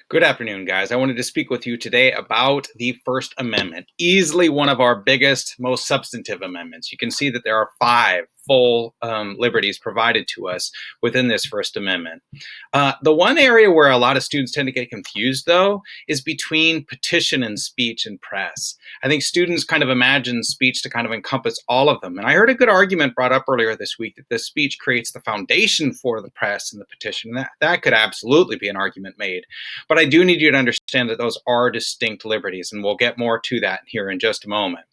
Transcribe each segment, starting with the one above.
Good afternoon, guys. I wanted to speak with you today about the First Amendment, easily one of our biggest, most substantive amendments. You can see that there are five full liberties provided to us within this First Amendment. The one area where a lot of students tend to get confused, though, is between petition and speech and press. I think students kind of imagine speech to kind of encompass all of them. And I heard a good argument brought up earlier this week that the speech creates the foundation for the press and the petition. And that could absolutely be an argument made. But I do need you to understand that those are distinct liberties, and we'll get more to that here in just a moment.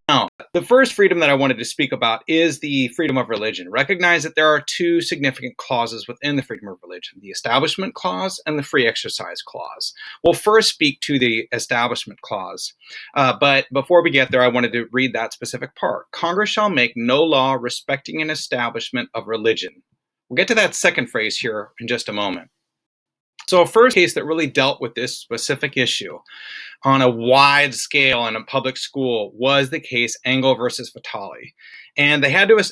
Now, the first freedom that I wanted to speak about is the freedom of religion. Recognize that there are two significant clauses within the freedom of religion, the Establishment Clause and the Free Exercise Clause. We'll first speak to the Establishment Clause, but before we get there, I wanted to read that specific part. Congress shall make no law respecting an establishment of religion. We'll get to that second phrase here in just a moment. So a first case that really dealt with this specific issue on a wide scale in a public school was the case Engel versus Vitale. And they had to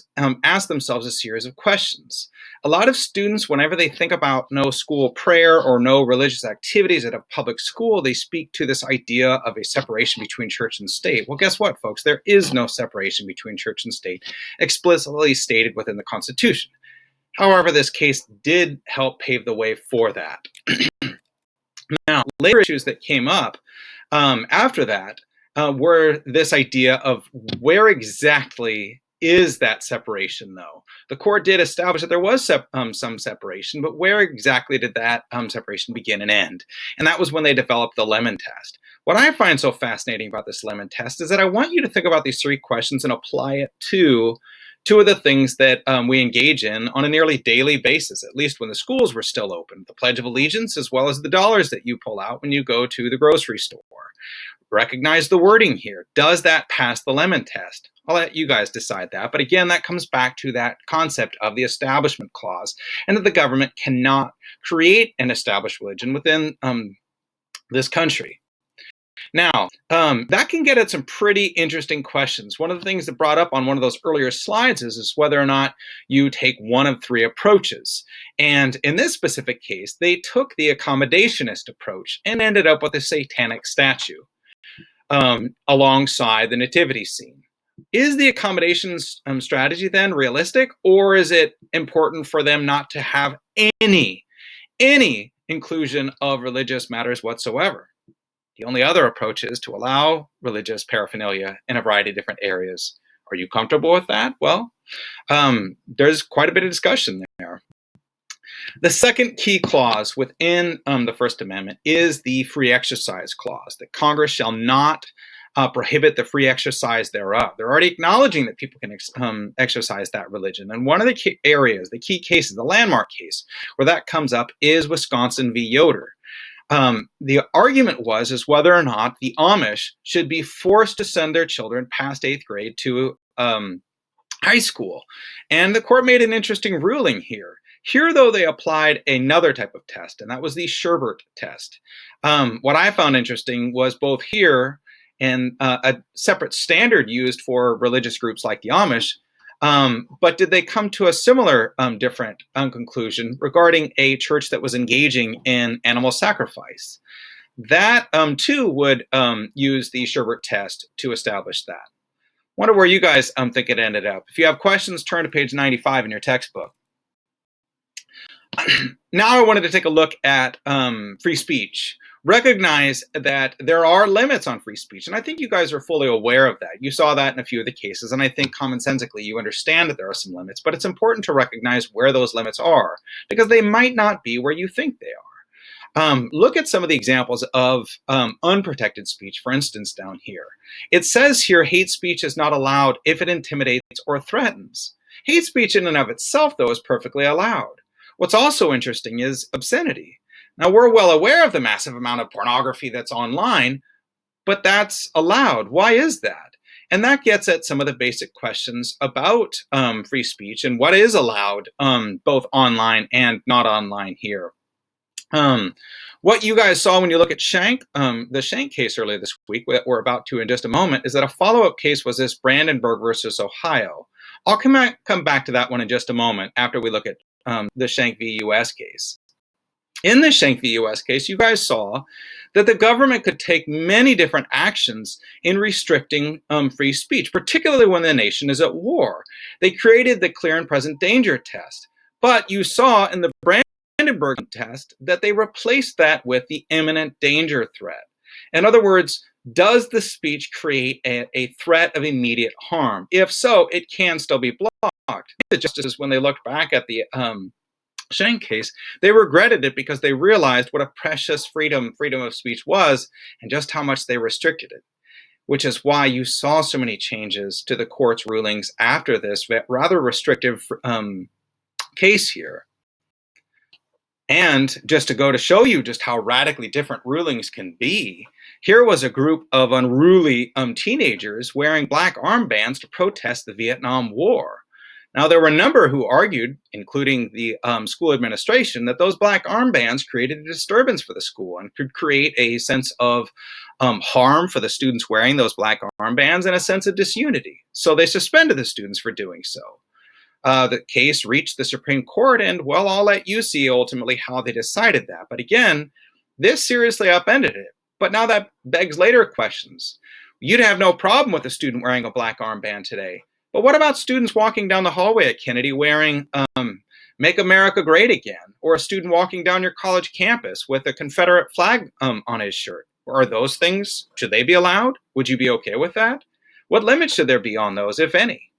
ask themselves a series of questions. A lot of students, whenever they think about no school prayer or no religious activities at a public school, they speak to this idea of a separation between church and state. Well, guess what, folks? There is no separation between church and state explicitly stated within the Constitution. However, this case did help pave the way for that. Now, later issues that came up after that were this idea of where exactly is that separation, though? The court did establish that there was some separation, but where exactly did that separation begin and end? And that was when they developed the Lemon Test. What I find so fascinating about this Lemon Test is that I want you to think about these three questions and apply it to two of the things that we engage in on a nearly daily basis, at least when the schools were still open, the Pledge of Allegiance, as well as the dollars that you pull out when you go to the grocery store. Recognize the wording here. Does that pass the Lemon Test? I'll let you guys decide that. But again, that comes back to that concept of the Establishment Clause and that the government cannot create an established religion within this country. Now, that can get at some pretty interesting questions. One of the things that brought up on one of those earlier slides is whether or not you take one of three approaches. And in this specific case, they took the accommodationist approach and ended up with a satanic statue alongside the nativity scene. Is the accommodation strategy then realistic, or is it important for them not to have any inclusion of religious matters whatsoever? The only other approach is to allow religious paraphernalia in a variety of different areas. Are you comfortable with that? Well, there's quite a bit of discussion there. The second key clause within the First Amendment is the Free Exercise Clause, that Congress shall not prohibit the free exercise thereof. They're already acknowledging that people can exercise that religion. And one of the key areas, the key cases, the landmark case where that comes up is Wisconsin v. Yoder. The argument was whether or not the Amish should be forced to send their children past 8th grade to high school. And the court made an interesting ruling here. Here, though, they applied another type of test, and that was the Sherbert test. What I found interesting was both here and a separate standard used for religious groups like the Amish. But did they come to a similar different conclusion regarding a church that was engaging in animal sacrifice? That too would use the Sherbert test to establish that. Wonder where you guys think it ended up. If you have questions, turn to page 95 in your textbook. Now I wanted to take a look at free speech. Recognize that there are limits on free speech, and I think you guys are fully aware of that. You saw that in a few of the cases, and I think commonsensically you understand that there are some limits, but it's important to recognize where those limits are, because they might not be where you think they are. Look at some of the examples of unprotected speech, for instance, down here. It says here, hate speech is not allowed if it intimidates or threatens. Hate speech in and of itself, though, is perfectly allowed. What's also interesting is obscenity. Now, we're well aware of the massive amount of pornography that's online, but that's allowed. Why is that? And that gets at some of the basic questions about free speech and what is allowed both online and not online here. What you guys saw when you look at Shank, the Shank case earlier this week, that we're about to in just a moment, is that a follow-up case was this Brandenburg versus Ohio. I'll come back to that one in just a moment after we look at the Shank v. U.S. case. In the Schenck v. US case, you guys saw that the government could take many different actions in restricting free speech, particularly when the nation is at war. They created the clear and present danger test. But you saw in the Brandenburg test that they replaced that with the imminent danger threat. In other words, does the speech create a threat of immediate harm? If so, it can still be blocked. The justices, when they looked back at the Schenck case, they regretted it because they realized what a precious freedom of speech was and just how much they restricted it, which is why you saw so many changes to the court's rulings after this rather restrictive case here. And just to go to show you just how radically different rulings can be, here was a group of unruly teenagers wearing black armbands to protest the Vietnam War. Now, there were a number who argued, including the school administration, that those black armbands created a disturbance for the school and could create a sense of harm for the students wearing those black armbands and a sense of disunity. So they suspended the students for doing so. The case reached the Supreme Court, and, well, I'll let you see ultimately how they decided that. But again, this seriously upended it. But now that begs later questions. You'd have no problem with a student wearing a black armband today. But what about students walking down the hallway at Kennedy wearing Make America Great Again, or a student walking down your college campus with a Confederate flag on his shirt? Are those things, should they be allowed? Would you be okay with that? What limits should there be on those, if any?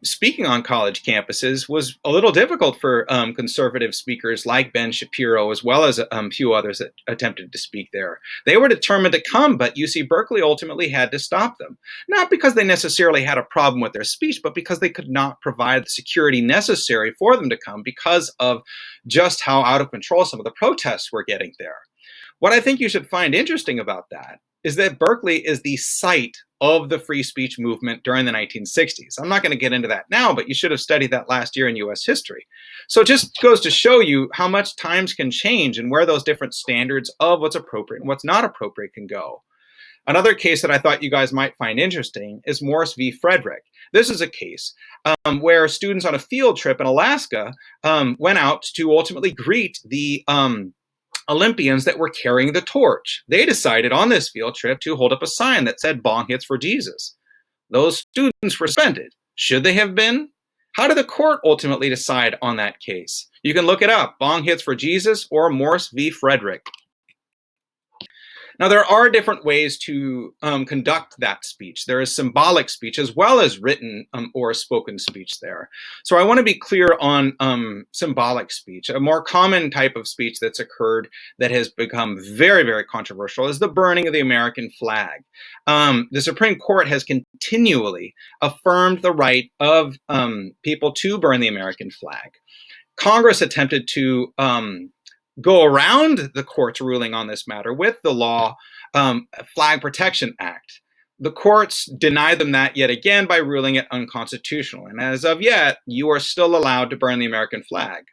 Speaking on college campuses was a little difficult for conservative speakers like Ben Shapiro, as well as a few others that attempted to speak there. They were determined to come, but UC Berkeley ultimately had to stop them. Not because they necessarily had a problem with their speech, but because they could not provide the security necessary for them to come because of just how out of control some of the protests were getting there. What I think you should find interesting about that is that Berkeley is the site of the free speech movement during the 1960s. I'm not going to get into that now, but you should have studied that last year in US history. So it just goes to show you how much times can change and where those different standards of what's appropriate and what's not appropriate can go. Another case that I thought you guys might find interesting is Morris v. Frederick. This is a case where students on a field trip in Alaska went out to ultimately greet the Olympians that were carrying the torch. They decided on this field trip to hold up a sign that said "Bong hits for Jesus." Those students were suspended. Should they have been? How did the court ultimately decide on that case? You can look it up, Bong hits for Jesus or Morris v. Frederick. Now, there are different ways to conduct that speech. There is symbolic speech as well as written or spoken speech there. So I want to be clear on symbolic speech. A more common type of speech that's occurred that has become very, very controversial is the burning of the American flag. The Supreme Court has continually affirmed the right of people to burn the American flag. Congress attempted to go around the court's ruling on this matter with the law Flag Protection Act. The courts denied them that yet again by ruling it unconstitutional. And as of yet, you are still allowed to burn the American flag.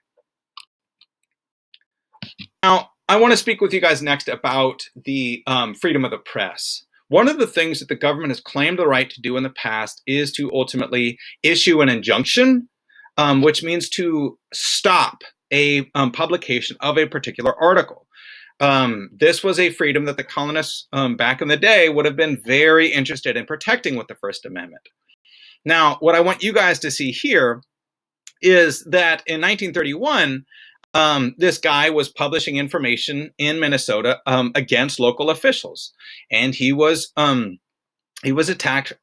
Now, I want to speak with you guys next about the freedom of the press. One of the things that the government has claimed the right to do in the past is to ultimately issue an injunction, which means to stop a publication of a particular article. This was a freedom that the colonists back in the day would have been very interested in protecting with the First Amendment. Now, what I want you guys to see here is that in 1931, this guy was publishing information in Minnesota against local officials, and he was attacked,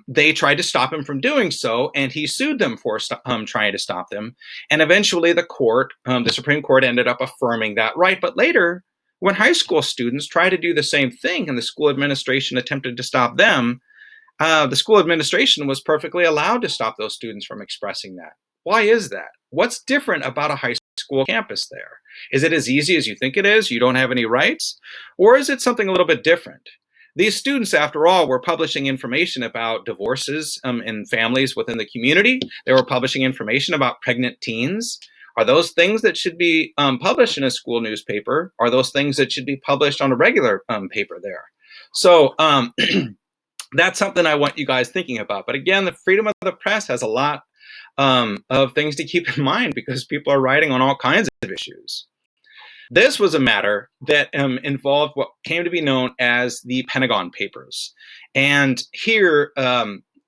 they tried to stop him from doing so, and he sued them for trying to stop them. And eventually the Supreme Court ended up affirming that right. But later, when high school students tried to do the same thing and the school administration attempted to stop them, the school administration was perfectly allowed to stop those students from expressing that. Why is that? What's different about a high school campus there? Is it as easy as you think it is? You don't have any rights? Or is it something a little bit different? These students, after all, were publishing information about divorces in families within the community. They were publishing information about pregnant teens. Are those things that should be published in a school newspaper? Are those things that should be published on a regular paper there? So that's something I want you guys thinking about. But again, the freedom of the press has a lot of things to keep in mind because people are writing on all kinds of issues. This was a matter that involved what came to be known as the Pentagon Papers. And here,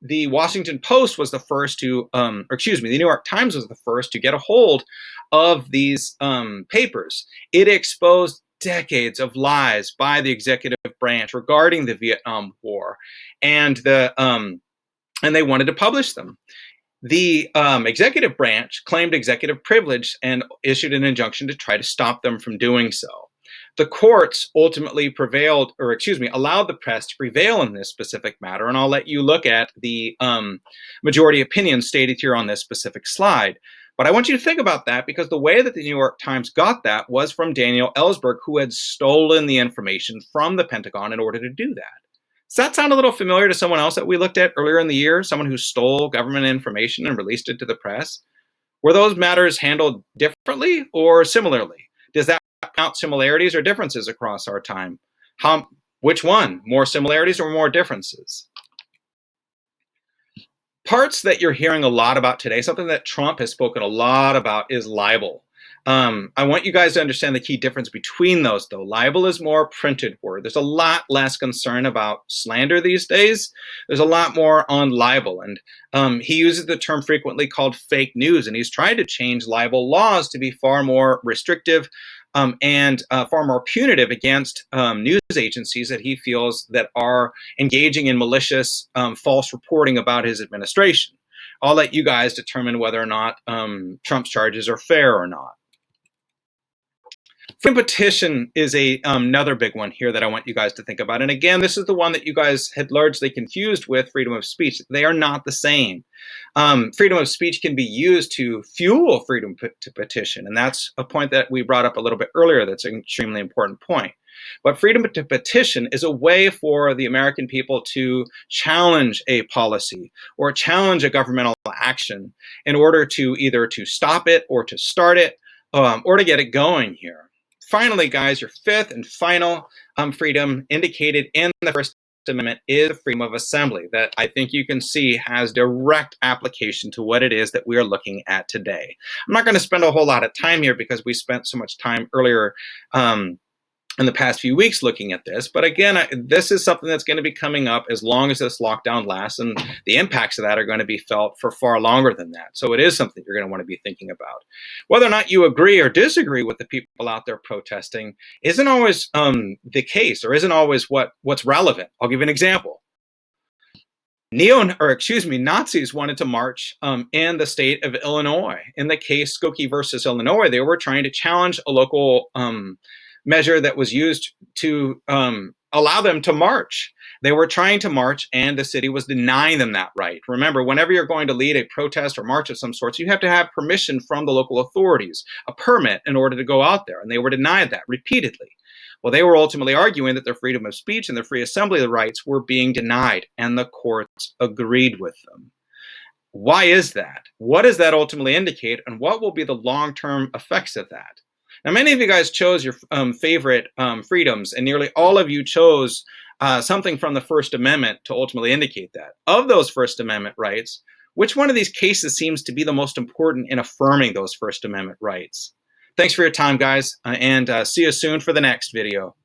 the Washington Post was the first to, the New York Times was the first to get a hold of these papers. It exposed decades of lies by the executive branch regarding the Vietnam War, and they wanted to publish them. The executive branch claimed executive privilege and issued an injunction to try to stop them from doing so. The courts ultimately allowed the press to prevail in this specific matter, and I'll let you look at the majority opinion stated here on this specific slide. But I want you to think about that, because the way that the New York Times got that was from Daniel Ellsberg, who had stolen the information from the Pentagon in order to do that. Does that sound a little familiar to someone else that we looked at earlier in the year? Someone who stole government information and released it to the press? Were those matters handled differently or similarly? Does that count similarities or differences across our time? Which one? More similarities or more differences? Parts that you're hearing a lot about today, something that Trump has spoken a lot about, is libel. I want you guys to understand the key difference between those, though. Libel is more printed word. There's a lot less concern about slander these days. There's a lot more on libel. And he uses the term frequently called fake news, and he's tried to change libel laws to be far more restrictive and far more punitive against news agencies that he feels that are engaging in malicious, false reporting about his administration. I'll let you guys determine whether or not Trump's charges are fair or not. Freedom petition is another big one here that I want you guys to think about. And again, this is the one that you guys had largely confused with freedom of speech. They are not the same. Freedom of speech can be used to fuel freedom to petition. And that's a point that we brought up a little bit earlier that's an extremely important point. But freedom to petition is a way for the American people to challenge a policy or challenge a governmental action in order to either to stop it or to start it or to get it going here. Finally, guys, your fifth and final freedom indicated in the First Amendment is the freedom of assembly, that I think you can see has direct application to what it is that we are looking at today. I'm not going to spend a whole lot of time here because we spent so much time earlier in the past few weeks looking at this. But again, this is something that's going to be coming up as long as this lockdown lasts, and the impacts of that are going to be felt for far longer than that. So it is something you're going to want to be thinking about. Whether or not you agree or disagree with the people out there protesting isn't always the case, or isn't always what's relevant. I'll give you an example. Nazis wanted to march in the state of Illinois. In the case Skokie versus Illinois, they were trying to challenge a local measure that was used to allow them to march. They were trying to march, and the city was denying them that right. Remember, whenever you're going to lead a protest or march of some sorts, you have to have permission from the local authorities, a permit in order to go out there, and they were denied that repeatedly. Well, they were ultimately arguing that their freedom of speech and their free assembly rights were being denied, and the courts agreed with them. Why is that? What does that ultimately indicate, and what will be the long-term effects of that? Now, many of you guys chose your favorite freedoms, and nearly all of you chose something from the First Amendment to ultimately indicate that. Of those First Amendment rights, which one of these cases seems to be the most important in affirming those First Amendment rights? Thanks for your time, guys, and see you soon for the next video.